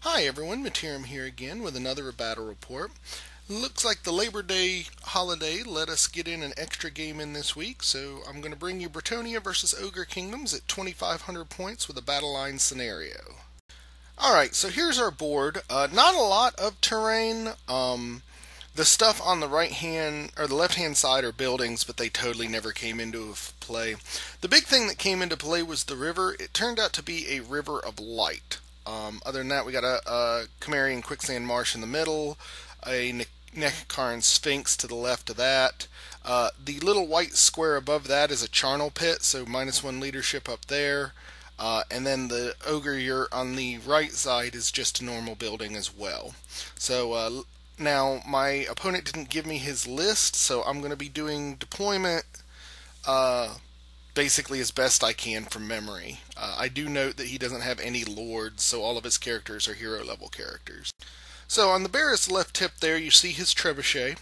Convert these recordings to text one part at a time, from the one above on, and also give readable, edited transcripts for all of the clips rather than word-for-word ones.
Hi everyone, Materim here again with another battle report. Looks like the Labor Day holiday let us get in an extra game in this week, so I'm going to bring you Bretonnia versus Ogre Kingdoms at 2,500 points with a battle line scenario. Alright, so here's our board. Not a lot of terrain. The stuff on the right hand or the left hand side are buildings, but they totally never came into play. The big thing that came into play was the river. It turned out to be a river of light. Other than that, we got a Cimmerian quicksand marsh in the middle, a Nekaran Sphinx to the left of that. The little white square above that is a charnel pit, so -1 leadership up there. And then the ogre on the right side is just a normal building as well. So now my opponent didn't give me his list, so I'm going to be doing deployment basically as best I can from memory. I do note that he doesn't have any lords, so all of his characters are hero level characters. So on the Barris left tip there you see his trebuchet.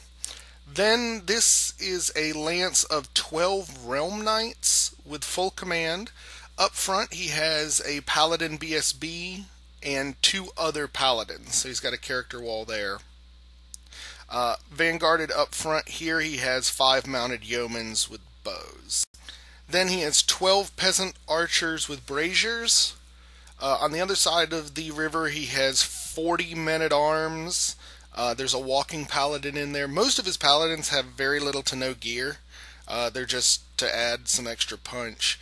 Then this is a lance of 12 realm knights with full command. Up front he has a paladin BSB and 2 other paladins, so he's got a character wall there. Vanguarded up front here he has 5 mounted yeomans with bows. Then he has 12 peasant archers with braziers. On the other side of the river he has 40 men-at-arms. There's a walking paladin in there. Most of his paladins have very little to no gear. They're just to add some extra punch.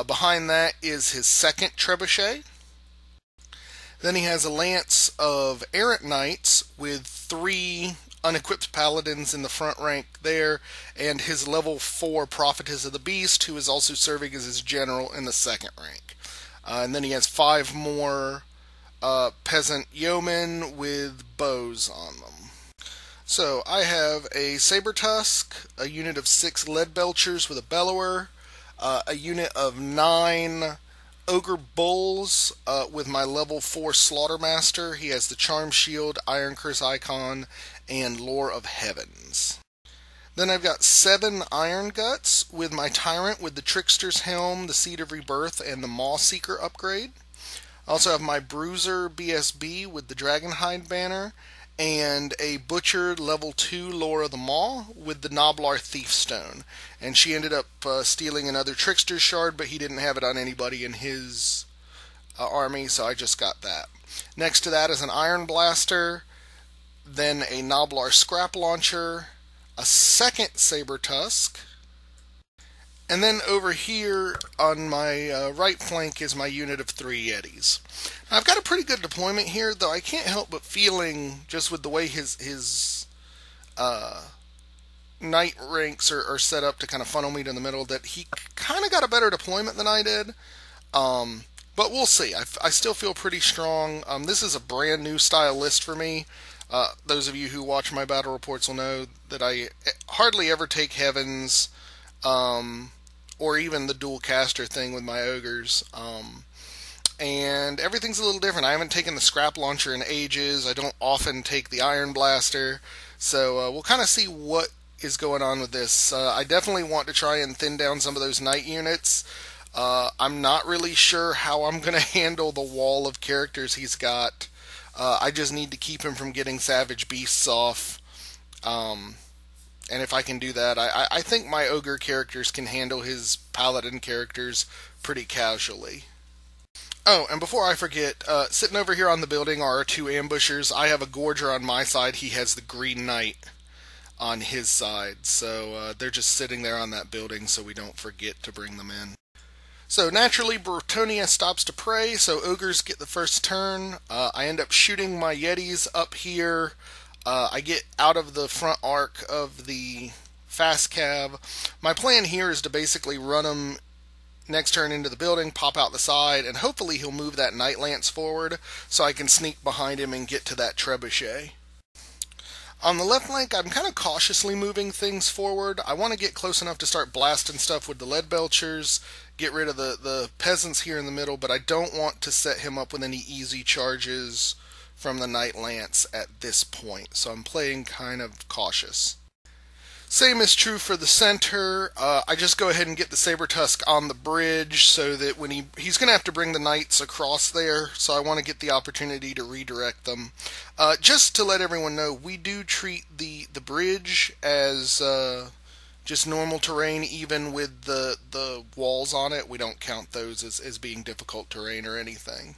Behind that is his second trebuchet. Then he has a lance of errant knights with 3 unequipped paladins in the front rank there, and his level 4 prophetess of the beast, who is also serving as his general in the second rank. And then he has 5 more peasant yeomen with bows on them. So I have a saber tusk, a unit of 6 lead belchers with a bellower, a unit of 9 ogre bulls with my level 4 slaughtermaster. He has the charm shield, iron curse icon, and lore of heavens. Then I've got 7 iron guts with my tyrant with the trickster's helm, the seed of rebirth, and the maw seeker upgrade. I also have my bruiser BSB with the dragonhide banner, and a butcher level 2 lore of the maw with the Noblar thief stone. And she ended up stealing another trickster's shard, but he didn't have it on anybody in his army, so I just got that. Next to that is an iron blaster, then a Noblar scrap launcher, a second saber tusk, and then over here on my right flank is my unit of 3 Yetis. Now, I've got a pretty good deployment here, though I can't help but feeling, just with the way his knight ranks are set up to kind of funnel me to the middle, that he kind of got a better deployment than I did. But we'll see. I still feel pretty strong. This is a brand new style list for me. Those of you who watch my battle reports will know that I hardly ever take heavens, or even the dual caster thing with my ogres. And everything's a little different. I haven't taken the scrap launcher in ages. I don't often take the iron blaster. So we'll kind of see what is going on with this. I definitely want to try and thin down some of those knight units. I'm not really sure how I'm going to handle the wall of characters he's got. I just need to keep him from getting savage beasts off. And if I can do that, I think my ogre characters can handle his paladin characters pretty casually. Oh, and before I forget, sitting over here on the building are our 2 ambushers. I have a Gorger on my side. He has the Green Knight on his side. So they're just sitting there on that building so we don't forget to bring them in. So naturally, Bretonnia stops to pray, so ogres get the first turn. I end up shooting my Yetis up here. I get out of the front arc of the fast cab. My plan here is to basically run him next turn into the building, pop out the side, and hopefully he'll move that Night Lance forward so I can sneak behind him and get to that trebuchet. On the left flank, I'm kind of cautiously moving things forward. I want to get close enough to start blasting stuff with the lead belchers, get rid of the peasants here in the middle, but I don't want to set him up with any easy charges from the Night Lance at this point, so I'm playing kind of cautious. Same is true for the center. I just go ahead and get the Saber Tusk on the bridge so that when he's going to have to bring the knights across there, so I want to get the opportunity to redirect them. Just to let everyone know, we do treat the bridge as just normal terrain, even with the walls on it. We don't count those as being difficult terrain or anything.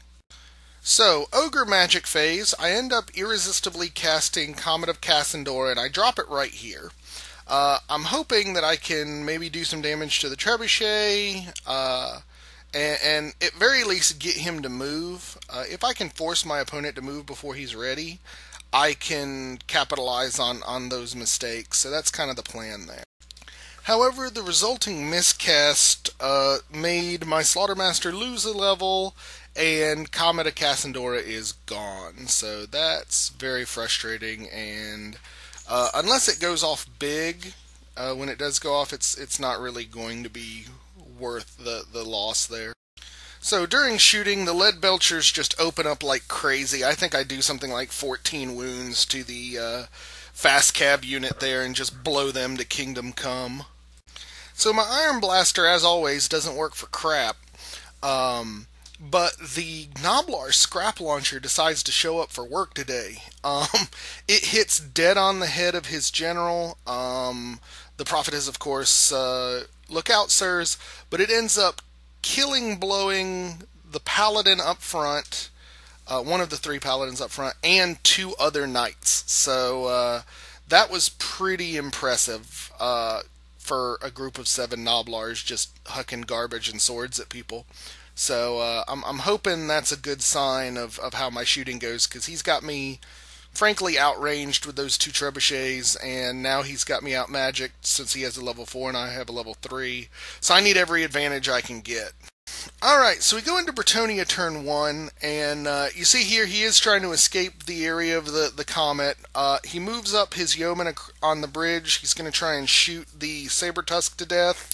So, Ogre Magic Phase, I end up irresistibly casting Comet of Cassandora, and I drop it right here. I'm hoping that I can maybe do some damage to the Trebuchet, and at very least get him to move. If I can force my opponent to move before he's ready, I can capitalize on those mistakes, so that's kind of the plan there. However, the resulting miscast made my Slaughtermaster lose a level, and Comet of Cassandora is gone, so that's very frustrating, and unless it goes off big, when it does go off, it's not really going to be worth the loss there. So during shooting, the lead belchers just open up like crazy. I think I do something like 14 wounds to the fast cab unit there and just blow them to Kingdom Come. So my Iron Blaster, as always, doesn't work for crap. But the Gnoblar Scrap Launcher decides to show up for work today. It hits dead on the head of his general. The Prophet is, of course, look out, sirs, but it ends up blowing the Paladin up front, one of the 3 Paladins up front, and 2 other Knights. So that was pretty impressive for a group of 7 Gnoblars just hucking garbage and swords at people. So I'm hoping that's a good sign of how my shooting goes, because he's got me, frankly, outranged with those 2 trebuchets, and now he's got me out-magicked since he has a level 4 and I have a level 3. So I need every advantage I can get. Alright, so we go into Bretonnia turn 1, and you see here he is trying to escape the area of the comet. He moves up his yeoman on the bridge. He's going to try and shoot the Saber Tusk to death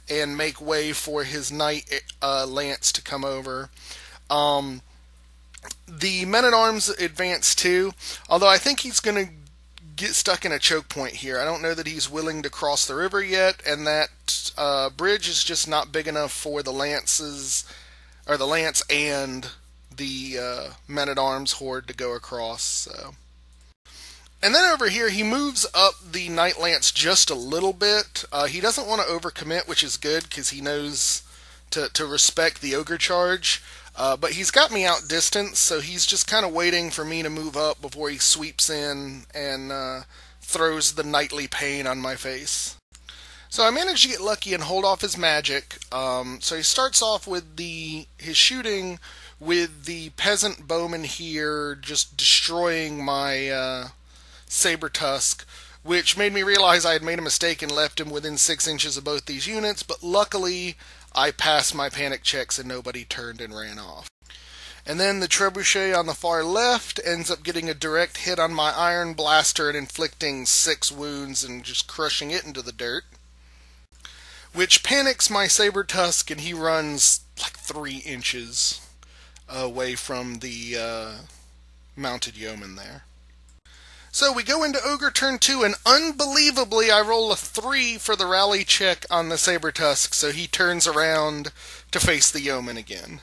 and make way for his knight lance to come over. The men-at-arms advance too, although I think he's going to get stuck in a choke point here. I don't know that he's willing to cross the river yet, and that bridge is just not big enough for the lances, or the lance and the men-at-arms horde to go across. So. And then over here, he moves up the Knight Lance just a little bit. He doesn't want to overcommit, which is good, because he knows to respect the Ogre charge. But he's got me outdistanced, so he's just kind of waiting for me to move up before he sweeps in and throws the knightly pain on my face. So I managed to get lucky and hold off his magic. So he starts off with his shooting with the peasant bowman here just destroying my Saber Tusk, which made me realize I had made a mistake and left him within 6 inches of both these units, but luckily I passed my panic checks and nobody turned and ran off. And then the trebuchet on the far left ends up getting a direct hit on my Iron Blaster and inflicting 6 wounds and just crushing it into the dirt, which panics my Saber Tusk, and he runs like 3 inches away from the mounted yeoman there. So we go into Ogre turn 2, and unbelievably I roll a 3 for the rally check on the Saber Tusk, so he turns around to face the yeoman again.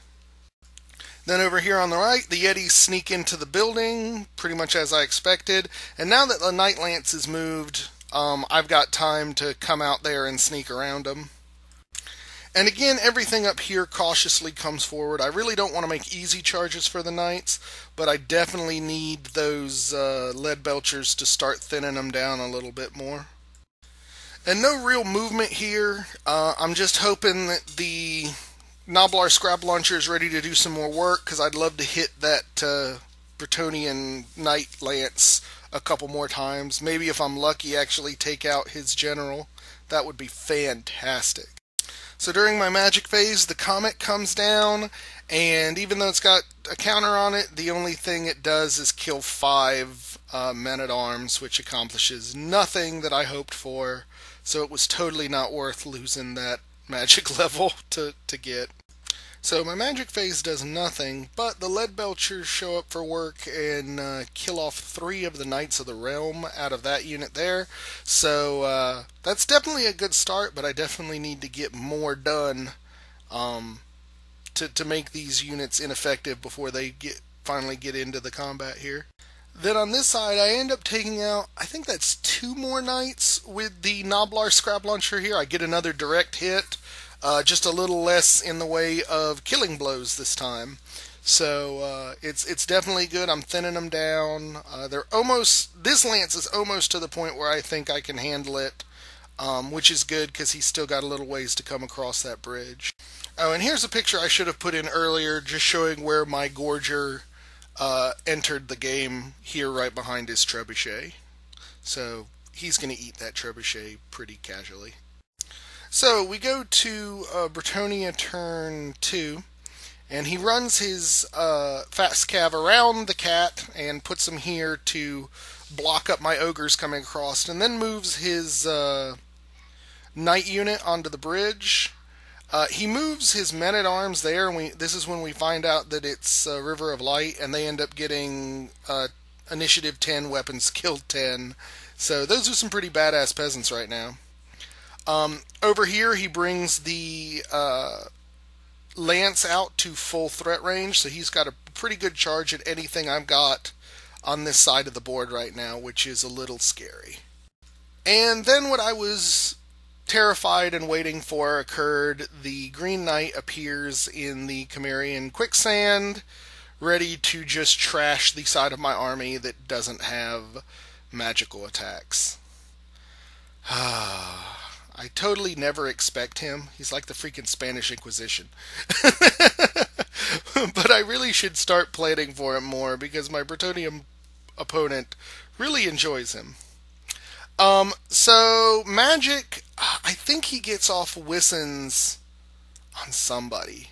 Then over here on the right, the Yetis sneak into the building, pretty much as I expected, and now that the Knight Lance is moved, I've got time to come out there and sneak around them. And again, everything up here cautiously comes forward. I really don't want to make easy charges for the Knights, but I definitely need those lead belchers to start thinning them down a little bit more. And no real movement here. I'm just hoping that the Gnoblar Scrap Launcher is ready to do some more work, because I'd love to hit that Bretonnian Knight Lance a couple more times. Maybe if I'm lucky, actually take out his general. That would be fantastic. So during my magic phase, the comet comes down, and even though it's got a counter on it, the only thing it does is kill 5 men-at-arms, which accomplishes nothing that I hoped for, so it was totally not worth losing that magic level to get. So my magic phase does nothing, but the lead belchers show up for work and kill off 3 of the Knights of the Realm out of that unit there. So that's definitely a good start, but I definitely need to get more done to make these units ineffective before they finally get into the combat here. Then on this side, I end up taking out, I think that's 2 more Knights with the Noblar Scrap Launcher here. I get another direct hit. Just a little less in the way of killing blows this time. So it's definitely good. I'm thinning them down. This lance is almost to the point where I think I can handle it, which is good because he's still got a little ways to come across that bridge. Oh, and here's a picture I should have put in earlier, just showing where my Gorger entered the game here right behind his trebuchet. So he's going to eat that trebuchet pretty casually. So we go to Bretonnia turn 2, and he runs his fast cav around the cat and puts him here to block up my ogres coming across, and then moves his knight unit onto the bridge. He moves his men-at-arms there, and this is when we find out that it's River of Light, and they end up getting initiative 10, weapons killed 10. So those are some pretty badass peasants right now. Over here, he brings the lance out to full threat range, so he's got a pretty good charge at anything I've got on this side of the board right now, which is a little scary. And then what I was terrified and waiting for occurred. The Green Knight appears in the Cimmerian quicksand, ready to just trash the side of my army that doesn't have magical attacks. I totally never expect him. He's like the freaking Spanish Inquisition. But I really should start planning for him more because my Bretonnian opponent really enjoys him. So magic, I think he gets off Wissons on somebody,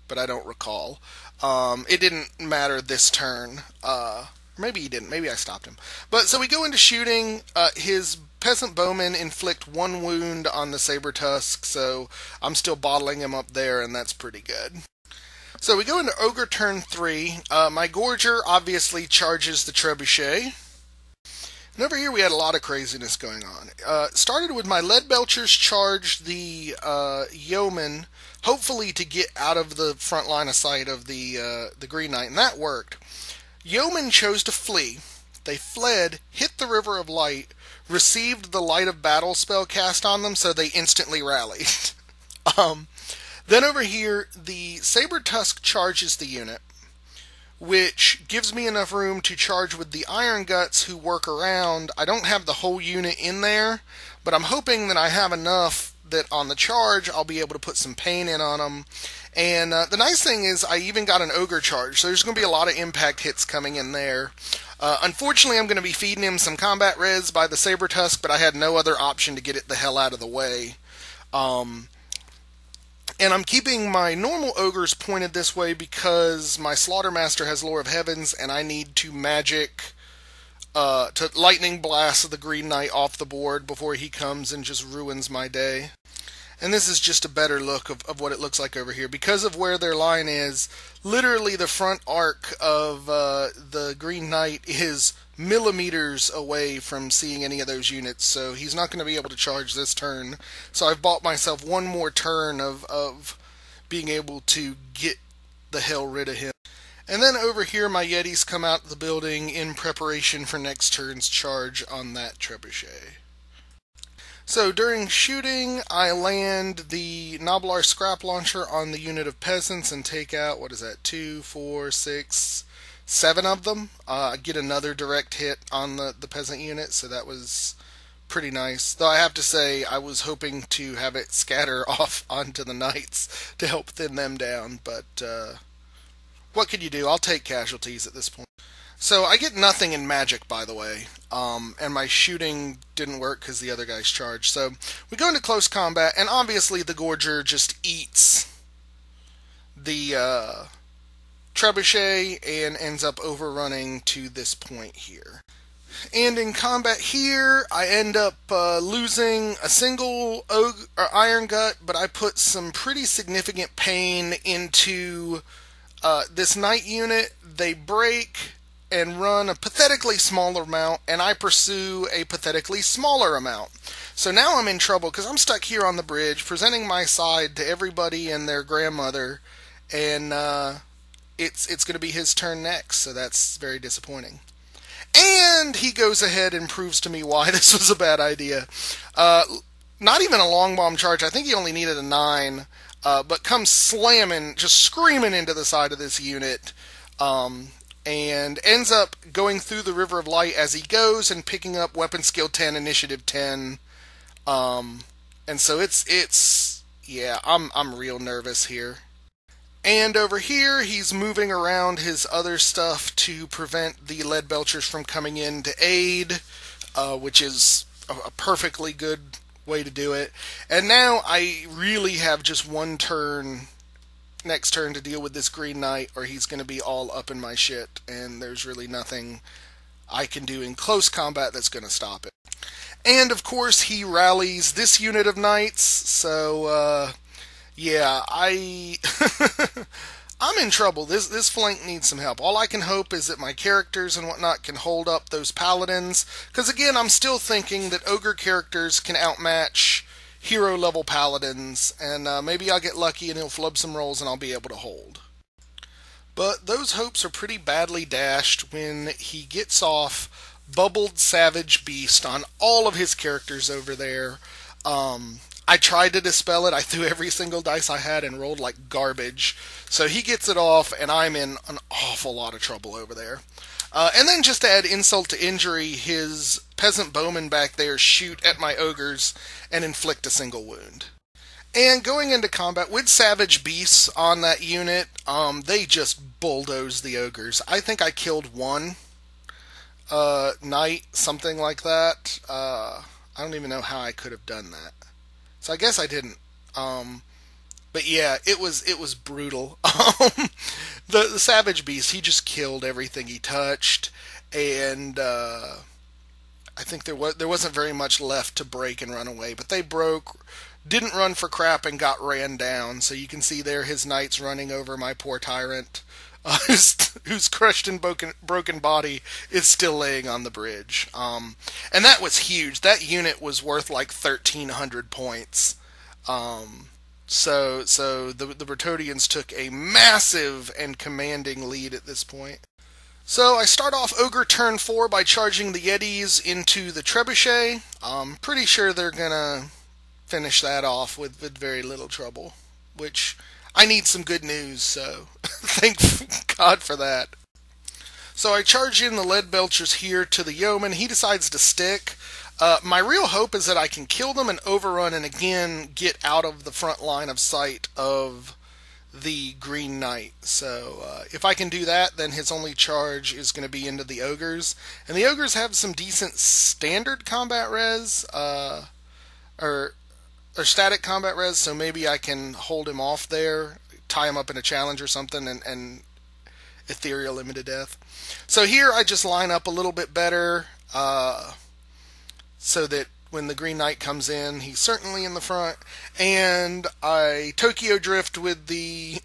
but I don't recall. It didn't matter this turn. Maybe he didn't. Maybe I stopped him. But so we go into shooting. His peasant bowmen inflict 1 wound on the saber tusk, so I'm still bottling him up there, and that's pretty good. So we go into Ogre turn 3. My Gorger obviously charges the trebuchet. And over here we had a lot of craziness going on. Started with my lead belchers charged the yeoman, hopefully to get out of the front line of sight of the Green Knight, and that worked. Yeomen chose to flee. They fled, hit the River of Light, received the Light of Battle spell cast on them, so they instantly rallied. Then over here, the Saber Tusk charges the unit, which gives me enough room to charge with the Iron Guts who work around. I don't have the whole unit in there, but I'm hoping that I have enough that on the charge I'll be able to put some pain in on them. And the nice thing is I even got an Ogre charge, so there's going to be a lot of impact hits coming in there. Unfortunately, I'm going to be feeding him some combat res by the Saber Tusk, but I had no other option to get it the hell out of the way. And I'm keeping my normal ogres pointed this way because my Slaughtermaster has Lore of Heavens, and I need to magic to lightning blast the Green Knight off the board before he comes and just ruins my day. And this is just a better look of what it looks like over here. Because of where their line is, literally the front arc of the Green Knight is millimeters away from seeing any of those units, so he's not going to be able to charge this turn. So I've bought myself one more turn of being able to get the hell rid of him. And then over here my Yetis come out of the building in preparation for next turn's charge on that trebuchet. So during shooting, I land the Noblar Scrap Launcher on the unit of peasants and take out, what is that, 2, 4, 6, 7 of them. Get another direct hit on the peasant unit, so that was pretty nice. Though I have to say, I was hoping to have it scatter off onto the knights to help thin them down, but what could you do? I'll take casualties at this point. So I get nothing in magic, by the way, and my shooting didn't work because the other guys charged. So we go into close combat, and obviously the Gorger just eats the trebuchet and ends up overrunning to this point here. And in combat here, I end up losing a single Iron Gut, but I put some pretty significant pain into this Knight unit. They break and run a pathetically smaller amount, and I pursue a pathetically smaller amount. So now I'm in trouble because I'm stuck here on the bridge, presenting my side to everybody and their grandmother, and it's going to be his turn next, so that's very disappointing. And he goes ahead and proves to me why this was a bad idea. Not even a long bomb charge. I think he only needed a 9, but comes slamming, just screaming into the side of this unit, and ends up going through the River of Light as he goes and picking up Weapon Skill 10, Initiative 10. And so yeah, I'm real nervous here. And over here, he's moving around his other stuff to prevent the lead belchers from coming in to aid, which is a perfectly good way to do it. And now I really have just one turn, next turn, to deal with this Green Knight, or he's going to be all up in my shit, and there's really nothing I can do in close combat that's going to stop it. And of course, he rallies this unit of knights, so yeah, I'm in trouble. This flank needs some help. All I can hope is that my characters and whatnot can hold up those paladins, because again, I'm still thinking that ogre characters can outmatch hero-level paladins, and maybe I'll get lucky and he'll flub some rolls and I'll be able to hold. But those hopes are pretty badly dashed when he gets off Bubbled Savage Beast on all of his characters over there. I tried to dispel it. I threw every single dice I had and rolled like garbage. So he gets it off, and I'm in an awful lot of trouble over there. And then just to add insult to injury, his peasant bowmen back there shoot at my ogres and inflict a single wound. And going into combat with Savage Beasts on that unit, they just bulldoze the ogres. I think I killed one knight, something like that. I don't even know how I could have done that. So I guess I didn't. But yeah, it was brutal. The Savage Beast, he just killed everything he touched, and I think there wasn't very much left to break and run away. But they broke, didn't run for crap, and got ran down. So you can see there his knights running over my poor tyrant, whose crushed and broken body is still laying on the bridge. And that was huge. That unit was worth like 1,300 points. So the Bretonnians took a massive and commanding lead at this point. So I start off Ogre turn 4 by charging the Yetis into the Trebuchet. I'm pretty sure they're gonna finish that off with very little trouble, which I need some good news, so thank God for that. So I charge in the lead belchers here to the yeoman. He decides to stick. My real hope is that I can kill them and overrun and again get out of the front line of sight of the Green Knight. So if I can do that, then his only charge is going to be into the ogres. And the ogres have some decent standard combat res, or static combat res, so maybe I can hold him off there, tie him up in a challenge or something, and ethereal him to death. So here I just line up a little bit better, so that when the Green Knight comes in, he's certainly in the front, and I Tokyo Drift with the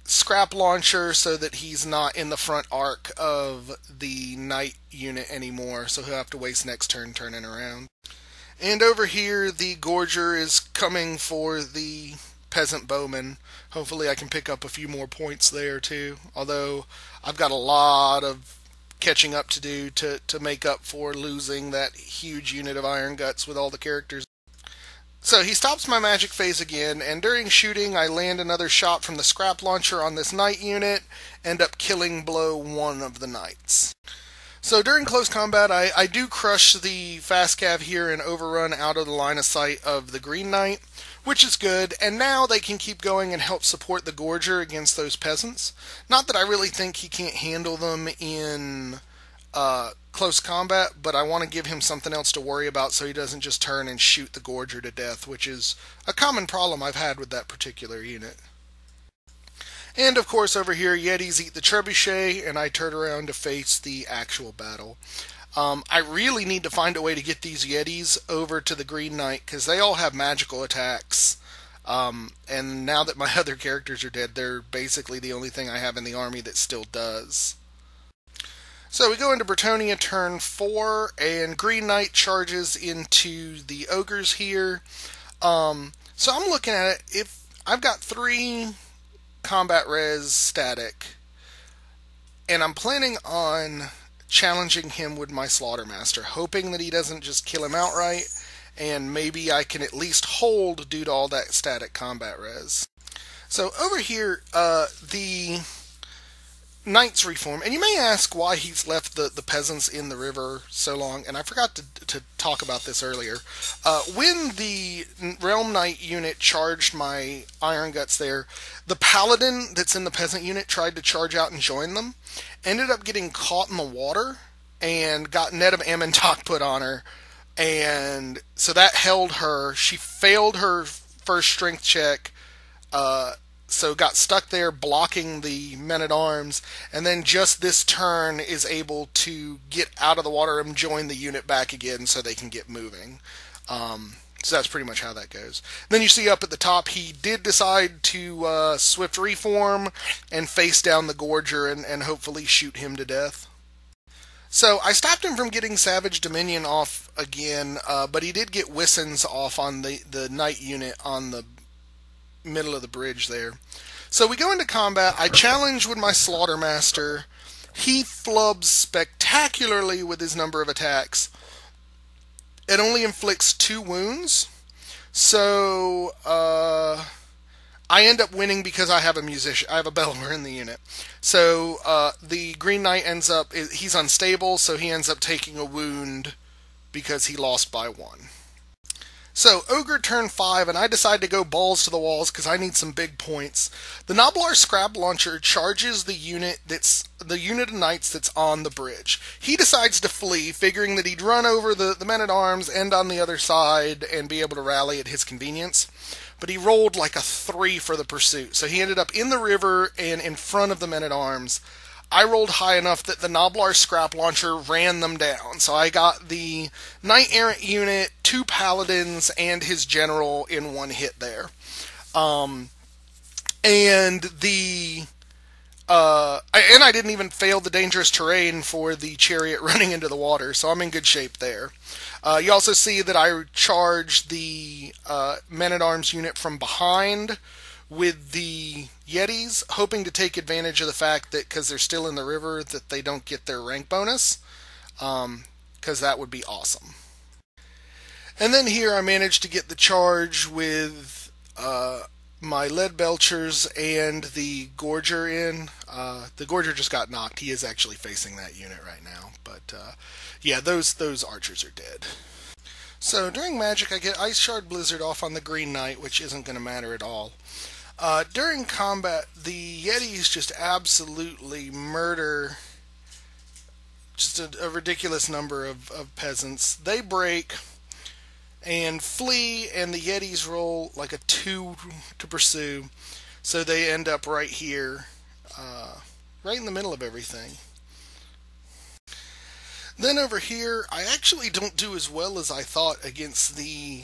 scrap launcher so that he's not in the front arc of the Knight unit anymore, so he'll have to waste next turn turning around. And over here, the Gorger is coming for the Peasant Bowman. Hopefully I can pick up a few more points there too, although I've got a lot of catching up to do to make up for losing that huge unit of Iron Guts with all the characters. So he stops my magic phase again, and during shooting I land another shot from the scrap launcher on this Knight unit, end up killing blow one of the Knights. So during close combat, I do crush the fast cav here and overrun out of the line of sight of the Green Knight, which is good, and now they can keep going and help support the Gorger against those peasants. Not that I really think he can't handle them in close combat, but I want to give him something else to worry about so he doesn't just turn and shoot the Gorger to death, which is a common problem I've had with that particular unit. And of course over here, Yetis eat the trebuchet, and I turn around to face the actual battle. I really need to find a way to get these Yetis over to the Green Knight, because they all have magical attacks. And now that my other characters are dead, they're basically the only thing I have in the army that still does. So we go into Bretonnia turn 4, and Green Knight charges into the Ogres here. So I'm looking at it, if I've got 3 combat res static, and I'm planning on challenging him with my Slaughtermaster, hoping that he doesn't just kill him outright, and maybe I can at least hold due to all that static combat res. So over here, the Knights reform, and you may ask why he's left the peasants in the river so long, and I forgot to talk about this earlier. When the Realm Knight unit charged my Iron Guts there, the Paladin that's in the peasant unit tried to charge out and join them, ended up getting caught in the water, and got Net of Amentok put on her, and so that held her. She failed her first strength check, so got stuck there blocking the men-at-arms, and then just this turn is able to get out of the water and join the unit back again so they can get moving. So that's pretty much how that goes. Then you see up at the top, he did decide to swift reform and face down the Gorger and hopefully shoot him to death. So I stopped him from getting Savage Dominion off again, but he did get Wissons off on the Knight unit on the middle of the bridge there. So we go into combat. I challenge with my Slaughtermaster. He flubs spectacularly with his number of attacks. It only inflicts 2 wounds. So I end up winning because I have a musician. I have a bellower in the unit. So the Green Knight ends up, he's unstable, so he ends up taking a wound because he lost by 1. So, Ogre turn 5, and I decide to go balls to the walls because I need some big points. The Noblar Scrap Launcher charges the unit of knights that's on the bridge. He decides to flee, figuring that he'd run over the men-at-arms, end on the other side, and be able to rally at his convenience. But he rolled like a 3 for the pursuit, so he ended up in the river and in front of the men-at-arms. I rolled high enough that the Noblar Scrap Launcher ran them down. So I got the Knight Errant unit, 2 Paladins, and his general in 1 hit there. And I didn't even fail the dangerous terrain for the chariot running into the water, so I'm in good shape there. You also see that I charged the men-at-arms unit from behind with the Yetis, hoping to take advantage of the fact that, because they're still in the river, that they don't get their rank bonus, because that would be awesome. And then here I managed to get the charge with my Lead Belchers and the Gorger in. The Gorger just got knocked. He is actually facing that unit right now, but yeah, those archers are dead. So during Magic, I get Ice Shard Blizzard off on the Green Knight, which isn't going to matter at all. During combat, the Yetis just absolutely murder just a ridiculous number of peasants. They break and flee, and the Yetis roll like a 2 to pursue, so they end up right here, right in the middle of everything. Then over here, I actually don't do as well as I thought against the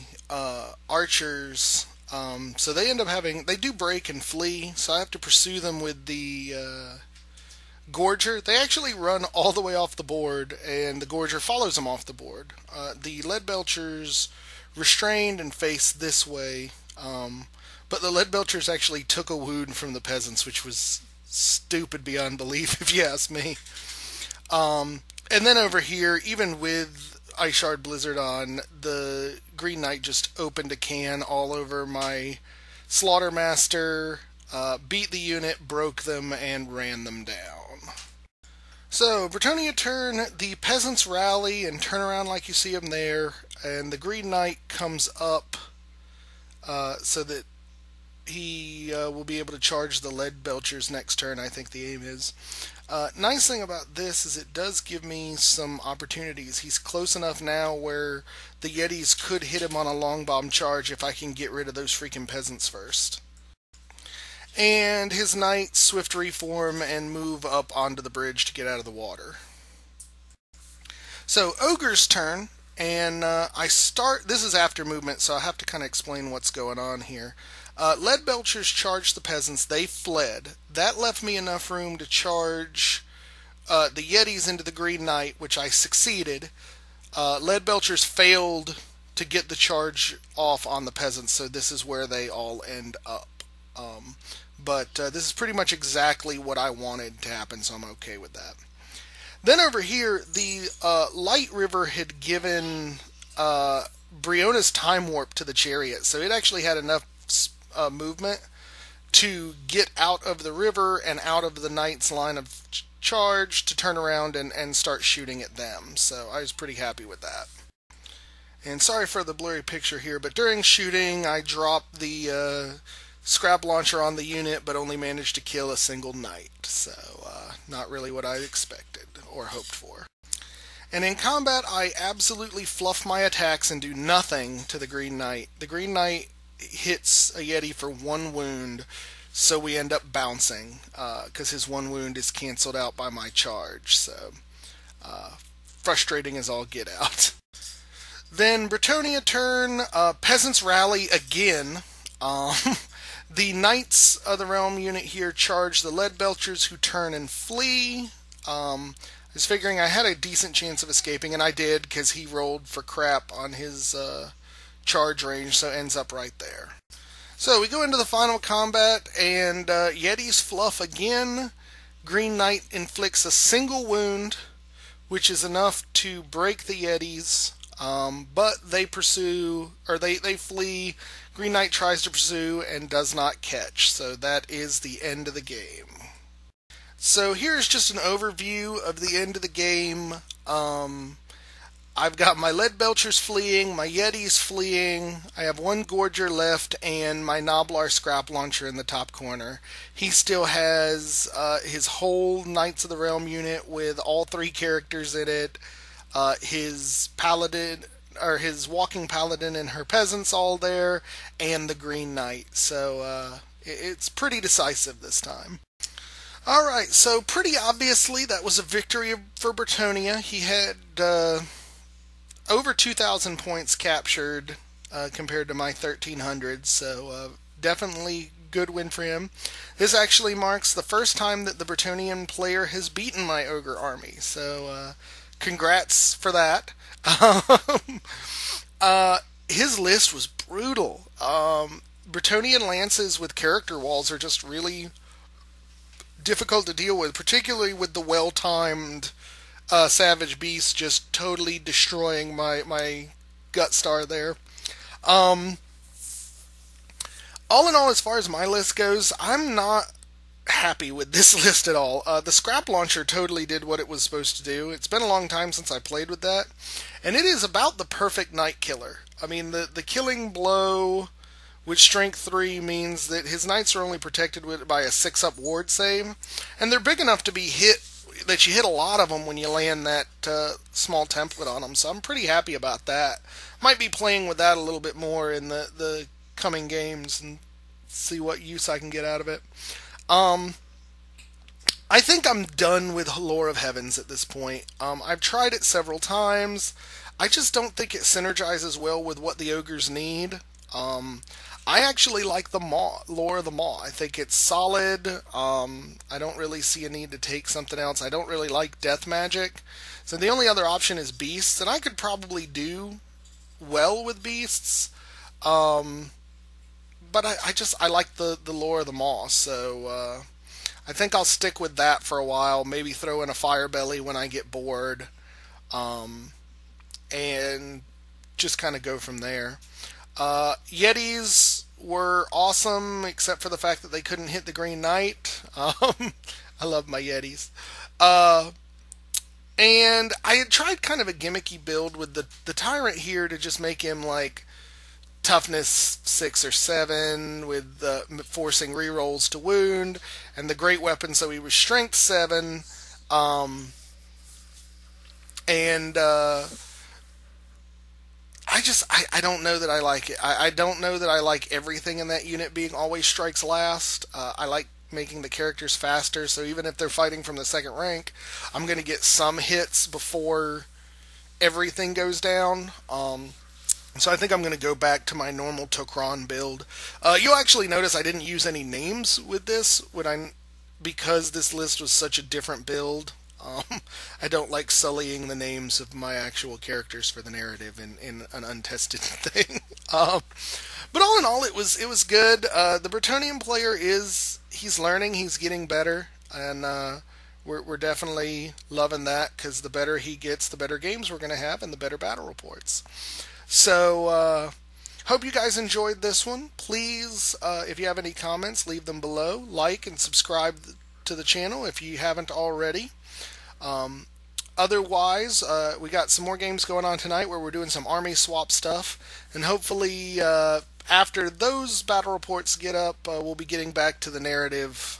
archers. So they end up they do break and flee, so I have to pursue them with the Gorger. They actually run all the way off the board, and the Gorger follows them off the board. The Lead Belchers restrained and face this way, but the Lead Belchers actually took a wound from the peasants, which was stupid beyond belief, if you ask me. And then over here, even with Ice Shard Blizzard on, the Green Knight just opened a can all over my Slaughtermaster, beat the unit, broke them, and ran them down. So, Bretonnia turn, the peasants rally and turn around like you see them there, and the Green Knight comes up so that he will be able to charge the Lead Belchers next turn, I think the aim is. Nice thing about this is it does give me some opportunities. He's close enough now where the Yetis could hit him on a long bomb charge if I can get rid of those freaking peasants first. And his knights swift reform and move up onto the bridge to get out of the water. So Ogre's turn, and I start. This is after movement, so I have to kind of explain what's going on here. Lead Belchers charged the peasants. They fled. That left me enough room to charge the Yetis into the Green Knight, which I succeeded. Lead Belchers failed to get the charge off on the peasants, so this is where they all end up. But this is pretty much exactly what I wanted to happen, so I'm okay with that. Then over here, the Light River had given Bretonnia's time warp to the chariot, so it actually had enough movement to get out of the river and out of the knight's line of charge to turn around and start shooting at them. So I was pretty happy with that. And sorry for the blurry picture here, but during shooting I dropped the scrap launcher on the unit, but only managed to kill a single knight. So not really what I expected or hoped for. And in combat I absolutely fluff my attacks and do nothing to the Green Knight. The Green Knight hits a Yeti for 1 wound, so we end up bouncing because his 1 wound is canceled out by my charge. So frustrating as all get out. Then Bretonnia turn, peasants rally again. The Knights of the Realm unit here charge the Lead Belchers, who turn and flee. I was figuring I had a decent chance of escaping, and I did because he rolled for crap on his charge range, so ends up right there. So we go into the final combat, and Yetis fluff again. Green Knight inflicts a single wound, which is enough to break the Yetis, but they pursue, or they flee. Green Knight tries to pursue and does not catch, so that is the end of the game. So here's just an overview of the end of the game. I've got my Lead Belchers fleeing, my Yetis fleeing, I have 1 Gorger left, and my Noblar Scrap Launcher in the top corner. He still has his whole Knights of the Realm unit with all 3 characters in it, his Paladin, or his Walking Paladin and her peasants all there, and the Green Knight. So it's pretty decisive this time. Alright, so pretty obviously that was a victory for Bretonnia. He had over 2,000 points captured compared to my 1,300, so definitely good win for him. This actually marks the first time that the Bretonnian player has beaten my Ogre army, so congrats for that. His list was brutal. Bretonnian lances with character walls are just really difficult to deal with, particularly with the well-timed Savage Beast just totally destroying my gut star there. All in all, as far as my list goes, I'm not happy with this list at all. The Scrap Launcher totally did what it was supposed to do. It's been a long time since I played with that, and it is about the perfect Knight killer. I mean, the killing blow with Strength 3 means that his Knights are only protected by a 6-up ward save, and they're big enough to be hit, that you hit a lot of them when you land that small template on them, so I'm pretty happy about that. Might be playing with that a little bit more in the coming games and see what use I can get out of it. I think I'm done with Lore of Heavens at this point. I've tried it several times. I just don't think it synergizes well with what the ogres need. I actually like the Maw, Lore of the Maw. I think it's solid. I don't really see a need to take something else. I don't really like death magic. So the only other option is beasts, and I could probably do well with beasts. But I like the Lore of the Maw, so I think I'll stick with that for a while. Maybe throw in a Fire Belly when I get bored, and just kind of go from there. Yetis were awesome, except for the fact that they couldn't hit the Green Knight. I love my Yetis. And I had tried kind of a gimmicky build with the Tyrant here to just make him like toughness 6 or 7 with forcing rerolls to wound, and the great weapon so he was strength 7, and I don't know that I like it. I don't know that I like everything in that unit being always strikes last. I like making the characters faster, so even if they're fighting from the second rank, I'm going to get some hits before everything goes down. So I think I'm going to go back to my normal Tok'ran build. You'll actually notice I didn't use any names with this because this list was such a different build. I don't like sullying the names of my actual characters for the narrative in an untested thing. But all in all, it was good. The Bretonnian player he's learning, he's getting better, and we're definitely loving that because the better he gets, the better games we're going to have, and the better battle reports. So hope you guys enjoyed this one. Please, if you have any comments, leave them below. Like and subscribe to the channel if you haven't already. Otherwise, we got some more games going on tonight where we're doing some army swap stuff, and hopefully after those battle reports get up, we'll be getting back to the narrative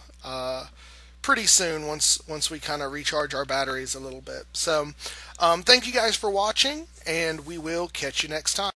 pretty soon once we kind of recharge our batteries a little bit. So thank you guys for watching, and we will catch you next time.